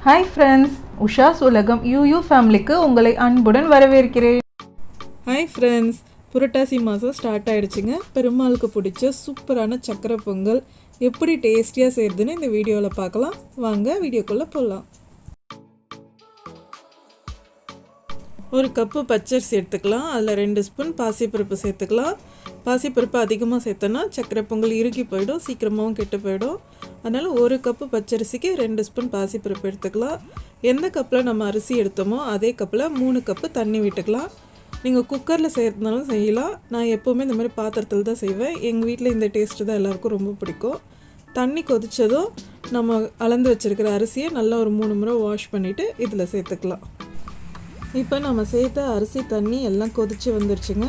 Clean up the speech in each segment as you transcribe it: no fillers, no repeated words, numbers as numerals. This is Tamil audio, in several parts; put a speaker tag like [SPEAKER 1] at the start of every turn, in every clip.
[SPEAKER 1] Hi friends, Usha's Ulagam UU ஃபேமிலிக்கு உங்களை அன்புடன் வரவேற்கிறேன்.
[SPEAKER 2] Hi friends, புரட்டாசி மாதம் ஸ்டார்ட் ஆகிடுச்சுங்க. பெருமாளுக்கு பிடிச்ச சூப்பரான சக்கரை பொங்கல் எப்படி டேஸ்டியாக செய்கிறதுன்னு இந்த வீடியோவில் பார்க்கலாம். வாங்க வீடியோக்குள்ளே போகலாம். ஒரு கப்பு பச்சரிசி எடுத்துக்கலாம். அதில் 2 ஸ்பூன் பாசிப்பருப்பு சேர்த்துக்கலாம். பாசிப்பருப்பு அதிகமாக சேர்த்தோன்னா சக்கரை பொங்கல் இறுக்கி போயிடும், சீக்கிரமாகவும் கெட்டு போயிடும். அதனால் ஒரு கப்பு பச்சரிசிக்கு 2 ஸ்பூன் பாசிப்பருப்பு எடுத்துக்கலாம். எந்த கப்பில் நம்ம அரிசி எடுத்தோமோ அதே கப்பில் 3 கப்பு தண்ணி விட்டுக்கலாம். நீங்கள் குக்கரில் செய்கிறதுனாலும் செய்யலாம். நான் எப்போவுமே இந்த மாதிரி பாத்திரத்தில் தான் செய்வேன். எங்கள் வீட்டில் இந்த டேஸ்ட்டு தான் எல்லாருக்கும் ரொம்ப பிடிக்கும். தண்ணி கொதித்ததும் நம்ம அளந்து வச்சுருக்கிற அரிசியை நல்லா ஒரு 3 முறை வாஷ் பண்ணிவிட்டு இதில் சேர்த்துக்கலாம். இப்போ நம்ம சேர்த்த அரிசி தண்ணி எல்லாம் கொதித்து வந்துருச்சுங்க.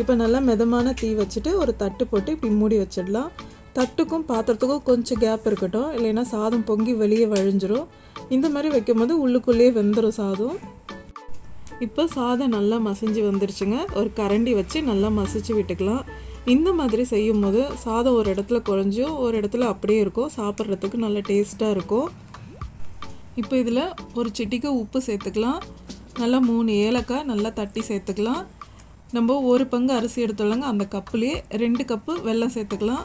[SPEAKER 2] இப்போ நல்லா மிதமான தீ வச்சுட்டு ஒரு தட்டு போட்டு இப்படி மூடி வச்சிடலாம். தட்டுக்கும் பாத்திரத்துக்கும் கொஞ்சம் கேப் இருக்கட்டும், இல்லைன்னா சாதம் பொங்கி வெளியே வழிஞ்சிரும். இந்த மாதிரி வைக்கும் போது உள்ளுக்குள்ளேயே வெந்துடும் சாதம். இப்போ சாதம் நல்லா மசிஞ்சு வந்துருச்சுங்க. ஒரு கரண்டி வச்சு நல்லா மசிச்சு விட்டுக்கலாம். இந்த மாதிரி செய்யும் போது சாதம் ஒரு இடத்துல குறைஞ்சும் ஒரு இடத்துல அப்படியே இருக்கும். சாப்பிட்றதுக்கு நல்ல டேஸ்ட்டாக இருக்கும். இப்போ இதில் ஒரு சிட்டிக்கு உப்பு சேர்த்துக்கலாம். நல்லா 3 ஏலக்காய் நல்லா தட்டி சேர்த்துக்கலாம். நம்ம ஒரு பங்கு அரிசி எடுத்துடலாங்க. அந்த கப்புலேயே 2 கப்பு வெல்லம் சேர்த்துக்கலாம்.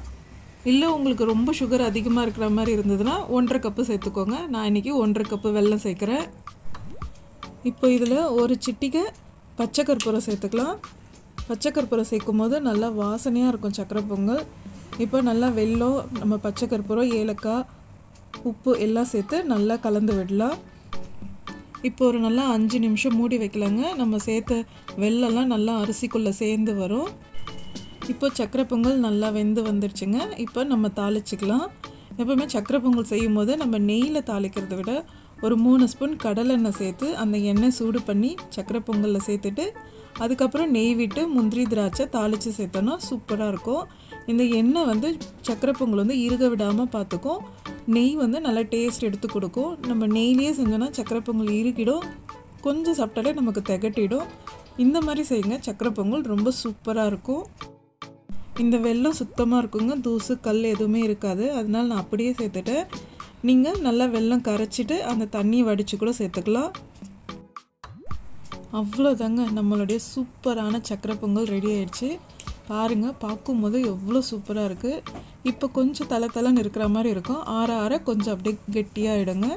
[SPEAKER 2] இல்லை உங்களுக்கு ரொம்ப சுகர் அதிகமாக இருக்கிற மாதிரி இருந்ததுன்னா 1.5 கப்பு சேர்த்துக்கோங்க. நான் இன்றைக்கி 1.5 கப்பு வெல்லம் சேர்க்குறேன். இப்போ இதில் ஒரு சிட்டிகை பச்சை கற்பூரம் சேர்த்துக்கலாம். பச்சை கற்பூரம் சேர்க்கும் போது நல்லா வாசனையாக இருக்கும் சக்கரை பொங்கல். இப்போ நல்லா வெல்லம், நம்ம பச்சை கற்பூரம், ஏலக்காய், உப்பு எல்லாம் சேர்த்து நல்லா கலந்து விடலாம். இப்போ ஒரு நல்லா 5 நிமிஷம் மூடி வைக்கலாங்க. நம்ம சேர்த்த வெல்லம்லாம் நல்லா அரிசிக்குள்ளே சேர்ந்து வரும். இப்போ சக்கரை பொங்கல் நல்லா வெந்து வந்துடுச்சுங்க. இப்போ நம்ம தாளிச்சிக்கலாம். எப்போவுமே சக்கரை பொங்கல் செய்யும் போது நம்ம நெய்யில் தாளிக்கிறத விட ஒரு 3 ஸ்பூன் கடலெண்ணெய் சேர்த்து அந்த எண்ணெய் சூடு பண்ணி சக்கரை பொங்கலில் சேர்த்துட்டு அதுக்கப்புறம் நெய் விட்டு முந்திரி திராட்சை தாளித்து சேர்த்தோன்னா சூப்பராக இருக்கும். இந்த எண்ணெய் வந்து சக்கரை பொங்கல் வந்து இறுக விடாமல் பார்த்துக்கும். நெய் வந்து நல்லா டேஸ்ட் எடுத்து கொடுக்கும். நம்ம நெய்லேயே செஞ்சோன்னா சக்கரை பொங்கல் இறுக்கிடும், கொஞ்சம் சாப்பிட்டாலே நமக்கு திகட்டிடும். இந்த மாதிரி செய்யுங்க, சக்கரை பொங்கல் ரொம்ப சூப்பராக இருக்கும். இந்த வெல்லம் சுத்தமாக இருக்குங்க, தூசு கல் எதுவுமே இருக்காது. அதனால் நான் அப்படியே சேர்த்துட்டேன். நீங்கள் நல்லா வெல்லம் கரைச்சிட்டு அந்த தண்ணியை வடித்து கூட சேர்த்துக்கலாம். அவ்வளோதாங்க, நம்மளுடைய சூப்பரான சக்கரை பொங்கல் ரெடி ஆயிடுச்சு. பாருங்கள், பார்க்கும்போது எவ்வளோ சூப்பராக இருக்குது. இப்போ கொஞ்சம் தலை இருக்கிற மாதிரி இருக்கும். ஆற கொஞ்சம் அப்படியே கெட்டியாகிடுங்க.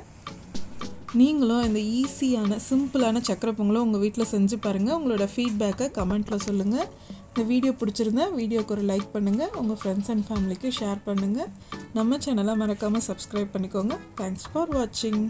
[SPEAKER 2] நீங்களும் இந்த ஈஸியான சிம்பிளான சக்கரை பொங்கலை உங்கள் வீட்டில் செஞ்சு பாருங்கள். உங்களோட ஃபீட்பேக்கை கமெண்ட்டில் சொல்லுங்கள். இந்த வீடியோ பிடிச்சிருந்தா வீடியோக்கு ஒரு லைக் பண்ணுங்கள். உங்கள் ஃப்ரெண்ட்ஸ் அண்ட் ஃபேமிலிக்கு ஷேர் பண்ணுங்கள். நம்ம சேனலை மறக்காமல் சப்ஸ்கிரைப் பண்ணிக்கோங்க. தேங்க்ஸ் ஃபார் வாட்சிங்.